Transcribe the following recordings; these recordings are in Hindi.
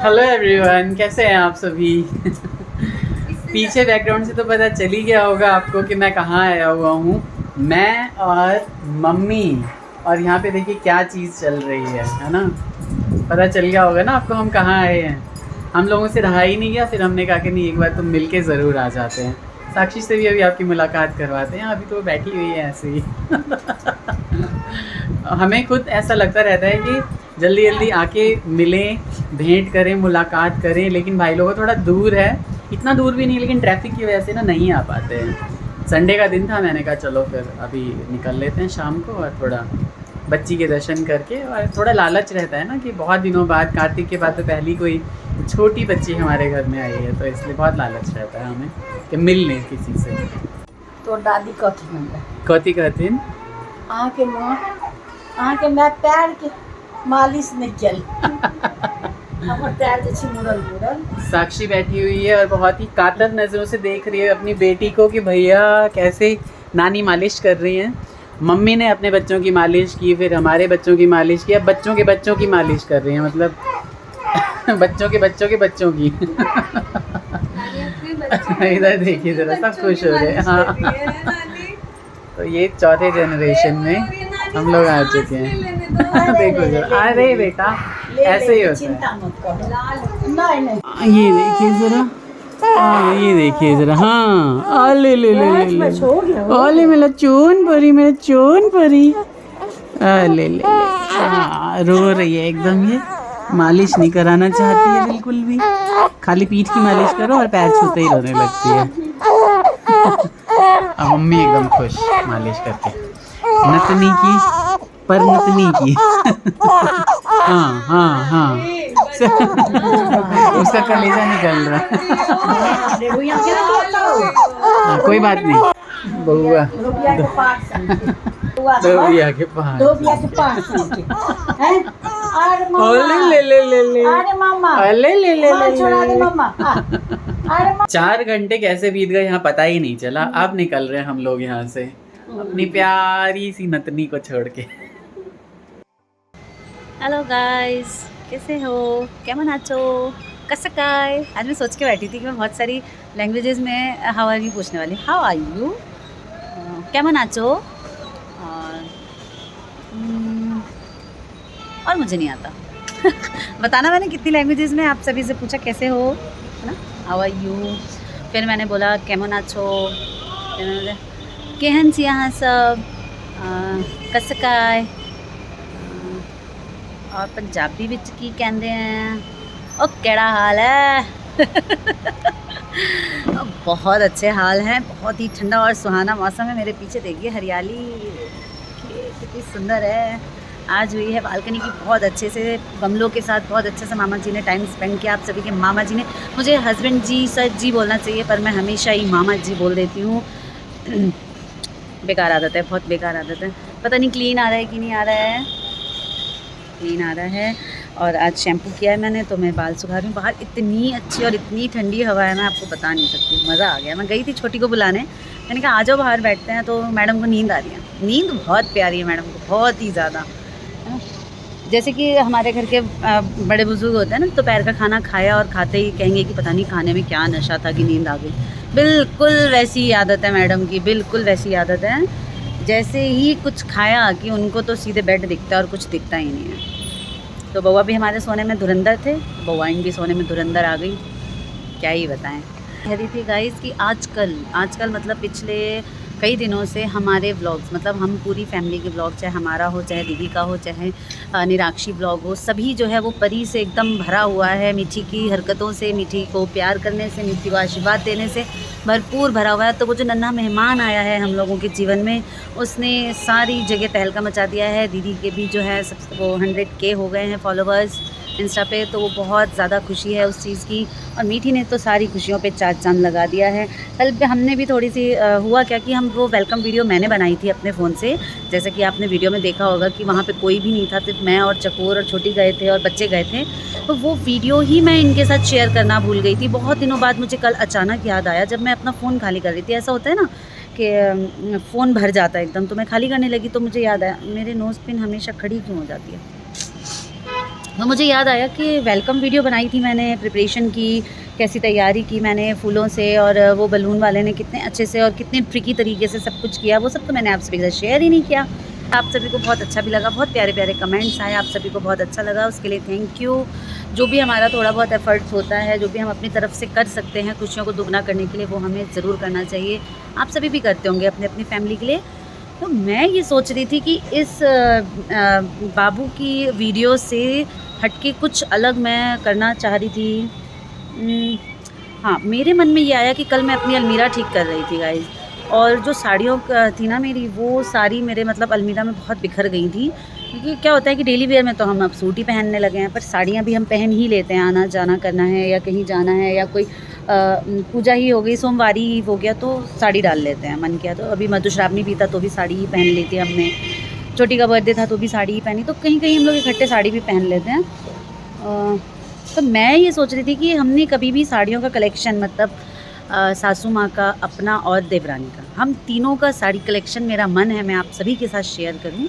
हेलो एवरीवन, कैसे हैं आप सभी। पीछे बैकग्राउंड से तो पता चल ही गया होगा आपको कि मैं कहाँ आया हुआ हूँ। मैं और मम्मी, और यहाँ पे देखिए क्या चीज़ चल रही है ना। पता चल गया होगा ना आपको हम कहाँ आए हैं। हम लोगों से रहा ही नहीं गया, फिर हमने कहा कि नहीं, एक बार तुम मिल के ज़रूर आ जाते हैं। साक्षी से भी अभी आपकी मुलाकात करवाते हैं, अभी तो वो बैठी हुई है ऐसे ही। हमें खुद ऐसा लगता रहता है कि जल्दी जल्दी आके मिलें, भेंट करें, मुलाकात करें, लेकिन भाई लोगों थोड़ा दूर है। इतना दूर भी नहीं, लेकिन ट्रैफिक की वजह से ना नहीं आ पाते हैं। संडे का दिन था, मैंने कहा चलो फिर अभी निकल लेते हैं शाम को, और थोड़ा बच्ची के दर्शन करके। और थोड़ा लालच रहता है ना कि बहुत दिनों बाद, कार्तिक के बाद तो पहली कोई छोटी बच्ची हमारे घर में आई है, तो इसलिए बहुत लालच रहता है हमें कि मिल लें किसी से। तो दादी कथी कथी कहतीन आके माँ आके मैं पैर के मालिश नहीं कल हमर पैर जे मुड़ल मुड़ल। साक्षी बैठी हुई है और बहुत ही कातर नज़रों से देख रही है अपनी बेटी को कि भैया कैसे नानी मालिश कर रही हैं। मम्मी ने अपने बच्चों की मालिश की, फिर हमारे बच्चों की मालिश की, अब बच्चों के बच्चों की मालिश कर रही हैं, मतलब बच्चों के बच्चों के बच्चों की। इधर देखिए ज़रा, सब खुश हो रहे हैं। हाँ, तो ये चौथे जनरेशन में हम लोग आ चुके हैं। देखो जरा, अरे बेटा ऐसे ही होता है। चिंता मत करो। नहीं नहीं ये देखिए ज़रा, ये देखिए ज़रा। हाँ, ले ले ले ले ले, ओले मेरा चून परी, मेरा चून परी। ले ले, हाँ रो रही है एकदम। ये मालिश नहीं कराना चाहती है बिल्कुल भी, खाली पीठ की मालिश करो और पैर छूते ही रोने लगती है। अब मम्मी एकदम खुश मालिश करके, नतनी की पर नतनी की। हाँ हाँ हाँ, उसका कलेजा निकल रहा है। कोई बात नहीं, बउआ धोबिया के पास। ले ले ले ले, अरे मामा, ले ले ले ले छोड़ा दे ले। मामा। अरे 4 घंटे कैसे बीत गए यहाँ पता ही नहीं चला। अब निकल रहे हैं हम लोग यहाँ से अपनी प्यारी सी नतनी को छोड़ के। हेलो गाइस, कैसे हो, कैमन आचो, कसं काय। आज मैं सोच के बैठी थी कि मैं बहुत सारी लैंग्वेजेस में हाउ आर यू पूछने वाली। हाउ आर यू, कैमन आचो, और मुझे नहीं आता बताना। मैंने कितनी लैंग्वेजेस में आप सभी से पूछा कैसे हो, है ना, हाउ आर यू। फिर मैंने बोला कैमन आचो, फिर मैंने बोला केहन सी यहाँ सब, कसं काय। और पंजाबी विच की कहते हैं, ओ केड़ा हाल है। बहुत अच्छे हाल हैं, बहुत ही ठंडा और सुहाना मौसम है। मेरे पीछे देखिए हरियाली कितनी सुंदर है। आज हुई है बालकनी की बहुत अच्छे से, गमलों के साथ बहुत अच्छे से मामा जी ने टाइम स्पेंड किया। आप सभी के मामा जी ने, मुझे हस्बैंड जी सर जी बोलना चाहिए, पर मैं हमेशा ही मामा जी बोल देती हूँ। बेकार आदत है, बहुत बेकार आदत है। पता नहीं क्लीन आ रहा है कि नहीं आ रहा है। क्लीन आ रहा है। और आज शैम्पू किया है मैंने, तो मैं बाल सुखा रही हूँ। बाहर इतनी अच्छी और इतनी ठंडी हवा है, मैं आपको बता नहीं सकती, मज़ा आ गया। मैं गई थी छोटी को बुलाने, मैंने कहा आ जाओ बाहर बैठते हैं, तो मैडम को नींद आ रही है। नींद बहुत प्यारी है मैडम को, बहुत ही ज़्यादा, है ना। जैसे कि हमारे घर के बड़े बुजुर्ग होते हैं ना, दोपहर का खाना खाया और खाते ही कहेंगे कि पता नहीं खाने में क्या नशा था कि नींद आ गई। बिल्कुल वैसी आदत है मैडम की, बिल्कुल वैसी आदत है। जैसे ही कुछ खाया कि उनको तो सीधे बेड दिखता है और कुछ दिखता ही नहीं है। तो बउआ भी हमारे सोने में धुरंधर थे, बउआइन भी सोने में धुरंधर आ गई, क्या ही बताएं। कह रही थी गाइस कि आजकल मतलब पिछले कई दिनों से हमारे व्लॉग्स, मतलब हम पूरी फैमिली के व्लॉग, चाहे हमारा हो, चाहे दीदी का हो, चाहे निराक्षी व्लॉग हो, सभी जो है वो परी से एकदम भरा हुआ है। मीठी की हरकतों से, मीठी को प्यार करने से, मीठी को आशीर्वाद देने से भरपूर भरा हुआ है। तो वो जो नन्हा मेहमान आया है हम लोगों के जीवन में, उसने सारी जगह तहलका मचा दिया है। दीदी के भी जो है सब वो 100K हो गए हैं फॉलोवर्स इंस्टा पे, तो वो बहुत ज़्यादा खुशी है उस चीज़ की। और मीठी ने तो सारी खुशियों पे चार चांद लगा दिया है। कल पे हमने भी थोड़ी सी हुआ क्या कि हम वो वेलकम वीडियो मैंने बनाई थी अपने फ़ोन से, जैसे कि आपने वीडियो में देखा होगा कि वहाँ पे कोई भी नहीं था, सिर्फ मैं और चकोर और छोटी गए थे और बच्चे गए थे। तो वो वीडियो ही मैं इनके साथ शेयर करना भूल गई थी। बहुत दिनों बाद मुझे कल अचानक याद आया, जब मैं अपना फ़ोन खाली कर रही थी। ऐसा होता है ना कि फ़ोन भर जाता है एकदम, तो मैं खाली करने लगी तो मुझे याद आया मेरे नोज़ पिन हमेशा खड़ी क्यों हो जाती है। तो मुझे याद आया कि वेलकम वीडियो बनाई थी मैंने, प्रिपरेशन की, कैसी तैयारी की मैंने फूलों से, और वो बलून वाले ने कितने अच्छे से और कितने ट्रिकी तरीके से सब कुछ किया, वो सब तो मैंने आप सभी के साथ शेयर ही नहीं किया। आप सभी को बहुत अच्छा भी लगा, बहुत प्यारे प्यारे कमेंट्स आए, आप सभी को बहुत अच्छा लगा, उसके लिए थैंक यू। जो भी हमारा थोड़ा बहुत एफर्ट्स होता है, जो भी हम अपनी तरफ से कर सकते हैं खुशियों को दुगना करने के लिए, वो हमें ज़रूर करना चाहिए। आप सभी भी करते होंगे अपनी अपनी फैमिली के लिए। तो मैं ये सोच रही थी कि इस बाबू की वीडियो से हटके कुछ अलग मैं करना चाह रही थी। हाँ, मेरे मन में ये आया कि कल मैं अपनी अलमीरा ठीक कर रही थी गाइज़, और जो साड़ियों थी ना मेरी, वो सारी मेरे मतलब अलमीरा में बहुत बिखर गई थी। क्योंकि क्या होता है कि डेली वेयर में तो हम अब सूट ही पहनने लगे हैं, पर साड़ियाँ भी हम पहन ही लेते हैं, आना जाना करना है या कहीं जाना है या कोई पूजा ही हो गई, सोमवारी ही हो गया तो साड़ी डाल लेते हैं, मन किया तो। अभी मधुश्रावणी भी था तो भी साड़ी ही पहन ली थी हमने, छोटी का बर्थडे था तो भी साड़ी ही पहनी, तो कहीं कहीं हम लोग इकट्ठे साड़ी भी पहन लेते हैं। तो मैं ये सोच रही थी कि हमने कभी भी साड़ियों का कलेक्शन, मतलब सासू माँ का, अपना और देवरानी का, हम तीनों का साड़ी कलेक्शन मेरा मन है मैं आप सभी के साथ शेयर करूँ।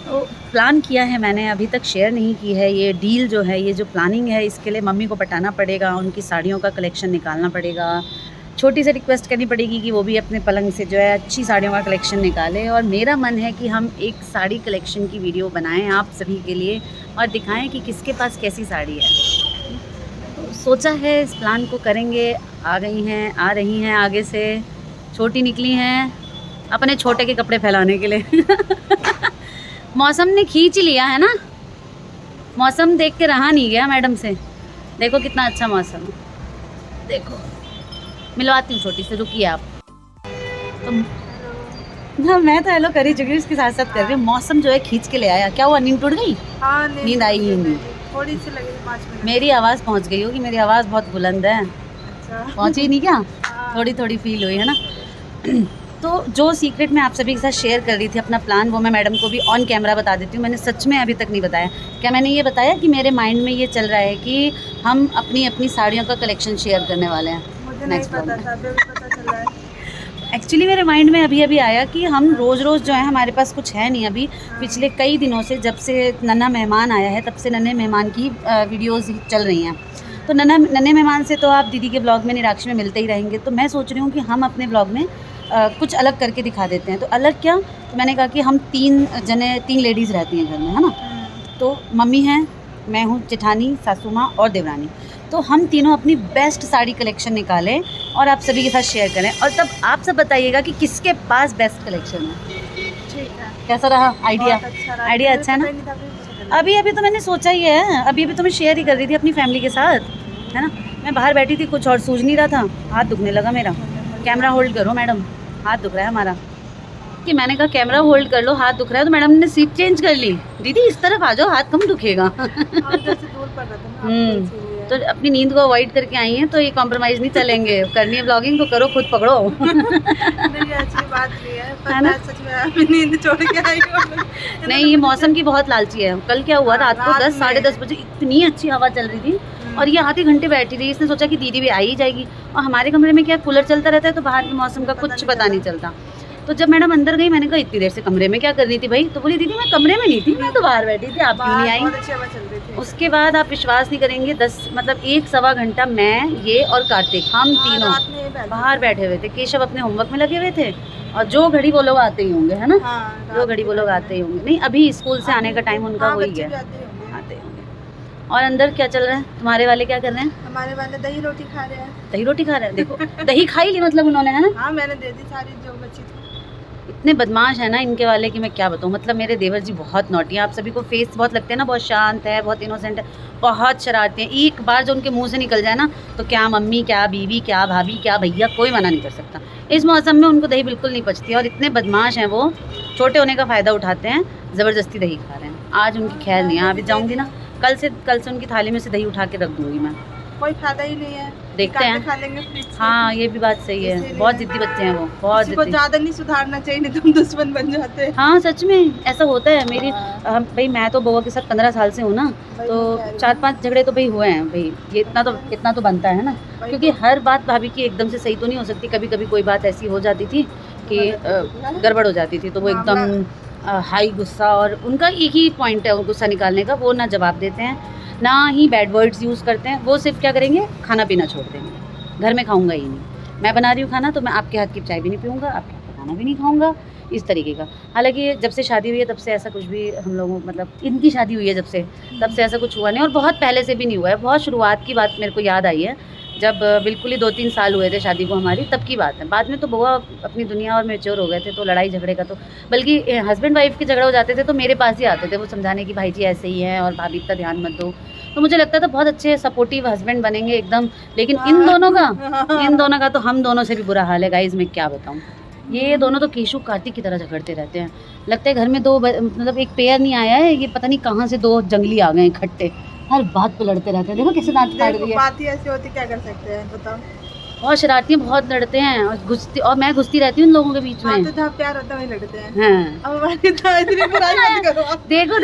तो प्लान किया है मैंने, अभी तक शेयर नहीं की है। ये डील जो है, ये जो प्लानिंग है, इसके लिए मम्मी को पटाना पड़ेगा, उनकी साड़ियों का कलेक्शन निकालना पड़ेगा। छोटी सी रिक्वेस्ट करनी पड़ेगी कि वो भी अपने पलंग से जो है अच्छी साड़ियों का कलेक्शन निकाले, और मेरा मन है कि हम एक साड़ी कलेक्शन की वीडियो बनाएं आप सभी के लिए और दिखाएं कि किसके पास कैसी साड़ी है। तो सोचा है इस प्लान को करेंगे। आ रही हैं आगे से, छोटी निकली हैं अपने छोटे के कपड़े फैलाने के लिए। मौसम ने खींच लिया है ना, मौसम देख के रहा नहीं गया मैडम से। देखो कितना अच्छा मौसम है, देखो मिलवाती हूँ छोटी से, रुकिए आप। तो हाँ, मैं तो हेलो कर ही चुकी हूँ, इसके साथ साथ कर रही हूँ। मौसम जो है खींच के ले आया। क्या हुआ, नींद टूट गई? हाँ, नींद आई ही नहीं, थोड़ी सी लगी 5 मिनट। मेरी आवाज़ पहुँच गई होगी, मेरी आवाज़ बहुत बुलंद है। अच्छा, पहुँची नहीं क्या? हाँ। थोड़ी थोड़ी फील हुई है ना। तो जो सीक्रेट मैं आप सभी के साथ शेयर कर रही थी अपना प्लान, वो मैं मैडम को भी ऑन कैमरा बता देती हूँ। मैंने सच में अभी तक नहीं बताया। क्या मैंने ये बताया कि मेरे माइंड में ये चल रहा है कि हम अपनी अपनी साड़ियों का कलेक्शन शेयर करने वाले हैं। मुझे नहीं पता था, अभी पता चल रहा है। एक्चुअली मेरे माइंड में अभी अभी आया कि हम रोज़ रोज़ जो है, हमारे पास कुछ है नहीं अभी। पिछले कई दिनों से, जब से नन्हा मेहमान आया है, तब से नन्हे मेहमान की वीडियोज़ चल रही हैं। तो नन्हे मेहमान से तो आप दीदी के ब्लॉग में, निराक्ष में मिलते ही रहेंगे। तो मैं सोच रही हूँ कि हम अपने ब्लॉग में कुछ अलग करके दिखा देते हैं। तो अलग क्या, तो मैंने कहा कि हम 3 लेडीज़ रहती हैं घर में, है ना। तो मम्मी हैं, मैं हूँ, जेठानी, सासू माँ और देवरानी। तो हम तीनों अपनी बेस्ट साड़ी कलेक्शन निकालें और आप सभी के साथ शेयर करें, और तब आप सब बताइएगा कि किसके पास बेस्ट कलेक्शन है। ठीक है, कैसा रहा आइडिया? आइडिया अच्छा है ना। अभी तो मैंने सोचा ही है, अभी तो मैं शेयर ही कर रही थी अपनी फैमिली के साथ, है ना। मैं बाहर बैठी थी, कुछ और सूझ नहीं रहा था, हाथ दुखने लगा मेरा। कैमरा होल्ड करो मैडम, हाथ दुख रहा है हमारा। कि मैंने कहा कैमरा होल्ड कर लो, हाथ दुख रहा है, तो मैडम ने सीट चेंज कर ली। दीदी इस तरफ आ जाओ, हाथ कम दुखेगा। तो अपनी नींद को अवॉइड करके आई हैं, तो ये कॉम्प्रोमाइज़ नहीं चलेंगे। करनी है ब्लॉगिंग तो करो, खुद पकड़ो। नहीं, अच्छी बात नहीं है, पर मैं सच में अभी नींद छोड़ के आई हूँ। नहीं, ये मौसम की बहुत लालची है। कल क्या हुआ, रात को 10 साढ़े 10 बजे इतनी अच्छी हवा चल रही थी, और ये आधे घंटे बैठी रही। इसने सोचा कि दीदी भी आ ही जाएगी, और हमारे कमरे में क्या कूलर चलता रहता है, तो बाहर के मौसम का कुछ पता नहीं चलता। तो जब मैडम अंदर गई, मैंने कहा इतनी देर से कमरे में क्या कर रही थी भाई? तो बोली दीदी मैं कमरे में नहीं थी, मैं तो बाहर बैठी थी, आप क्यों नहीं आई? उसके बाद आप विश्वास नहीं करेंगे, 1 सवा घंटा मैं, ये और कार्तिक, हम तीनों बाहर बैठे हुए थे। केशव अपने होमवर्क में लगे हुए थे, और जो घड़ी वो लोग आते ही होंगे, है ना। जो घड़ी वो लोग आते ही होंगे। नहीं, अभी स्कूल से आने का टाइम उनका हो ही गया, आते होंगे। और अंदर क्या चल रहा है? तुम्हारे वाले क्या कर रहे हैं? हमारे वाले दही रोटी खा रहे हैं। दही रोटी खा रहे हैं, देखो। दही खाई ली मतलब उन्होंने, है ना। हाँ, मैंने दे दी सारी जो बची थी। इतने बदमाश है ना इनके वाले कि मैं क्या बताऊँ। मतलब मेरे देवर जी बहुत नॉटी हैं। आप सभी को फेस बहुत लगते हैं ना, बहुत शांत है, बहुत इनोसेंट है, बहुत शरारती हैं। एक बार जो उनके मुंह से निकल जाए ना, तो क्या मम्मी, क्या बीवी, क्या भाभी, क्या भैया, कोई मना नहीं कर सकता। इस मौसम में उनको दही बिल्कुल नहीं पचती, और इतने बदमाश हैं वो, छोटे होने का फ़ायदा उठाते हैं, ज़बरदस्ती दही खा रहे हैं। आज उनकी खैर नहीं है, अभी जाऊँगी ना, कल से उनकी थाली में से दही उठा के रख दूँगी मैं। कोई फायदा ही नहीं है, देखते हैं, खा लेंगे फ्रिज से। हाँ ये भी बात सही है। बहुत जिद्दी बच्चे हैं वो, बहुत किसी को जिद्दी। ज़्यादा नहीं सुधारना चाहिए, नहीं तो हम दुश्मन बन जाते हैं। हाँ सच में ऐसा होता है। मेरी भाई मैं तो बउआ के साथ 15 साल से हूँ ना, तो 4-5 झगड़े तो भाई हुए हैं भाई। ये इतना तो बनता है ना, क्योंकि हर बात भाभी की एकदम से सही तो नहीं हो सकती। कभी कभी कोई बात ऐसी हो जाती थी कि गड़बड़ हो जाती थी, तो वो एकदम हाई गुस्सा, और उनका एक ही पॉइंट है गुस्सा निकालने का, वो ना जवाब देते हैं ना ही बैड वर्ड्स यूज़ करते हैं। वो सिर्फ क्या करेंगे, खाना पीना छोड़ देंगे, घर में खाऊंगा ही नहीं। मैं बना रही हूँ खाना तो मैं आपके हाथ की चाय भी नहीं पीऊँगा, आपके हाथ का खाना भी नहीं खाऊंगा, इस तरीके का। हालांकि जब से शादी हुई है तब से ऐसा कुछ भी हम लोगों, मतलब इनकी शादी हुई है जब से, तब से ऐसा कुछ हुआ नहीं, और बहुत पहले से भी नहीं हुआ है। बहुत शुरुआत की बात मेरे को याद आई है, जब बिल्कुल ही 2-3 साल हुए थे शादी को हमारी, तब की बात है। बाद में तो बुआ अपनी दुनिया और मैच्योर हो गए थे, तो लड़ाई झगड़े का तो, बल्कि हस्बैंड वाइफ के झगड़े हो जाते थे तो मेरे पास ही आते थे वो समझाने की, भाई जी ऐसे ही हैं और भाभी इतना ध्यान मत दो। तो मुझे लगता था बहुत अच्छे सपोर्टिव हस्बैंड बनेंगे एकदम, लेकिन इन दोनों का तो हम दोनों से भी बुरा हाल है गाइज, मैं क्या बताऊँ। ये दोनों तो केशु कार्तिक की तरह झगड़ते रहते हैं। लगता है घर में दो मतलब एक पेयर नहीं आया है, ये पता नहीं कहाँ से दो जंगली आ गए इकट्ठे, हर बात पे लड़ते रहते हैं। देखो कैसे दांत काट रही है, बात ही ऐसी होती, क्या कर सकते हैं बताओ। बहुत शरारती हैं, बहुत लड़ते हैं, और घुसती, और मैं घुसती रहती हूँ उन लोगों के बीच में। तो जहाँ प्यार होता है वहीं लड़ते हैं। हाँ। अब हमारी तो इतनी बुराई मत करो आप। देखो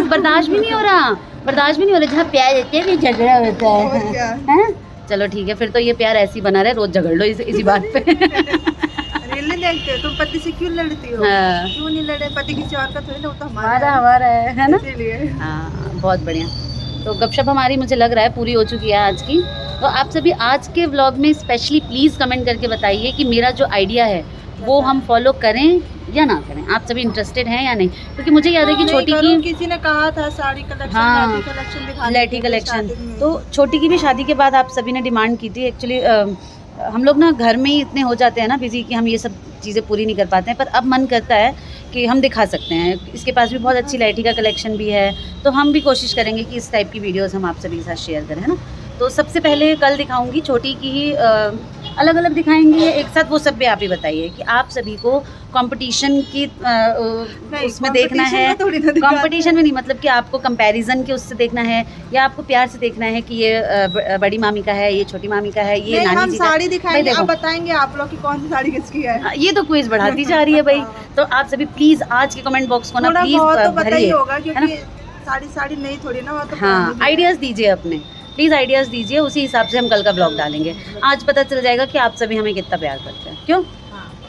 बर्दाश्त भी नहीं हो रहा, जहाँ प्यार रहते हैं झगड़ा होता और क्या। है। चलो ठीक है, फिर तो ये प्यार ऐसे ही बना रहे, रोज झगड़ लो इसी बात पे। रील नहीं देखते हो, तुम पति से क्यों लड़ती हो? हाँ। क्यों नहीं लड़े? पति किसी और का थोड़ी ना, वो तो हमारा है ना। इसीलिए हाँ, बहुत बढ़िया। तो गपशप हमारी मुझे लग रहा है पूरी हो चुकी है आज की। तो आप सभी आज के व्लॉग में स्पेशली प्लीज़ कमेंट करके बताइए कि मेरा जो आइडिया है वो हम फॉलो करें या ना करें। आप सभी इंटरेस्टेड हैं या नहीं? क्योंकि मुझे याद है कि छोटी की, किसी ने कहा था साड़ी कलेक्शन, हाँ, लहठी कलेक्शन दिखाने लहठी कलेक्शन, तो छोटी की भी शादी के बाद आप सभी ने डिमांड की थी। एक्चुअली हम लोग ना घर में ही इतने हो जाते हैं ना बिजी कि हम ये सब चीज़ें पूरी नहीं कर पाते हैं, पर अब मन करता है कि हम दिखा सकते हैं। इसके पास भी बहुत अच्छी लहठी का कलेक्शन भी है, तो हम भी कोशिश करेंगे कि इस टाइप की वीडियोस हम आप सभी के साथ शेयर करें, है ना। तो सबसे पहले कल दिखाऊंगी छोटी की ही, अलग अलग दिखाएंगे एक साथ, वो सब भी आप ही बताइए कि आप सभी को कंपटीशन की उसमें देखना है, कंपटीशन में नहीं, मतलब कि आपको कंपैरिजन के उससे देखना है, या आपको प्यार से देखना है कि ये बड़ी मामी का है, ये छोटी मामी का है, ये नानी जी का। साड़ी दिखाएंगे, आप बताएंगे आप लोग की कौन सी साड़ी किसकी है। ये तो क्विज बढ़ाती जा रही है भाई। तो आप सभी प्लीज आज के कमेंट बॉक्स को ना प्लीज भरिए, है ना। साड़ी नहीं थोड़ी ना, वो तो हाँ, आइडियाज दीजिए अपने, प्लीज़ आइडियाज़ दीजिए, उसी हिसाब से हम कल का ब्लॉग डालेंगे। आज पता चल जाएगा कि आप सभी हमें कितना प्यार करते हैं। क्यों?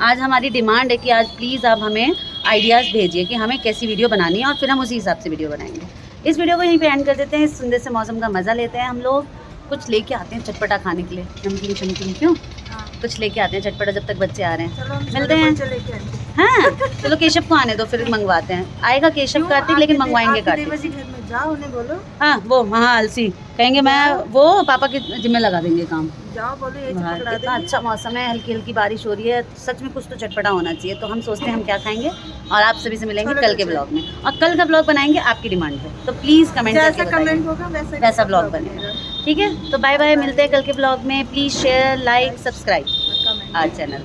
आज हमारी डिमांड है कि आज प्लीज़ आप हमें आइडियाज़ भेजिए कि हमें कैसी वीडियो बनानी है, और फिर हम उसी हिसाब से वीडियो बनाएंगे। इस वीडियो को यहीं पे एंड कर देते हैं। इस सुंदर से मौसम का मज़ा लेते हैं हम लोग, कुछ लेके आते हैं चटपटा खाने के लिए, नमकीन शमकीन। क्यों? कुछ लेके आते हैं चटपटा, जब तक बच्चे आ रहे हैं। मिलते हैं। हाँ, चलो केशव को आने दो, फिर मंगवाते हैं। आएगा केशव कार्तिक, लेकिन मंगवाएंगे कार्तिक। जाओ उन्हें बोलो। हाँ, वो हाँ अलसी कहेंगे, मैं वो पापा के जिम्मे लगा देंगे काम। जाओ बोलो, ये इतना अच्छा मौसम है, हल्की हल्की बारिश हो रही है, सच में कुछ तो चटपटा होना चाहिए। तो हम सोचते हैं हम क्या खाएंगे, और आप सभी से मिलेंगे कल के ब्लॉग में, और कल का ब्लॉग बनाएंगे आपकी डिमांड पे। तो प्लीज़ कमेंट करके बताइए, वैसा ब्लॉग बनेगा। ठीक है, तो बाय बाय, मिलते हैं कल के ब्लॉग में। Please share, like, subscribe our channel.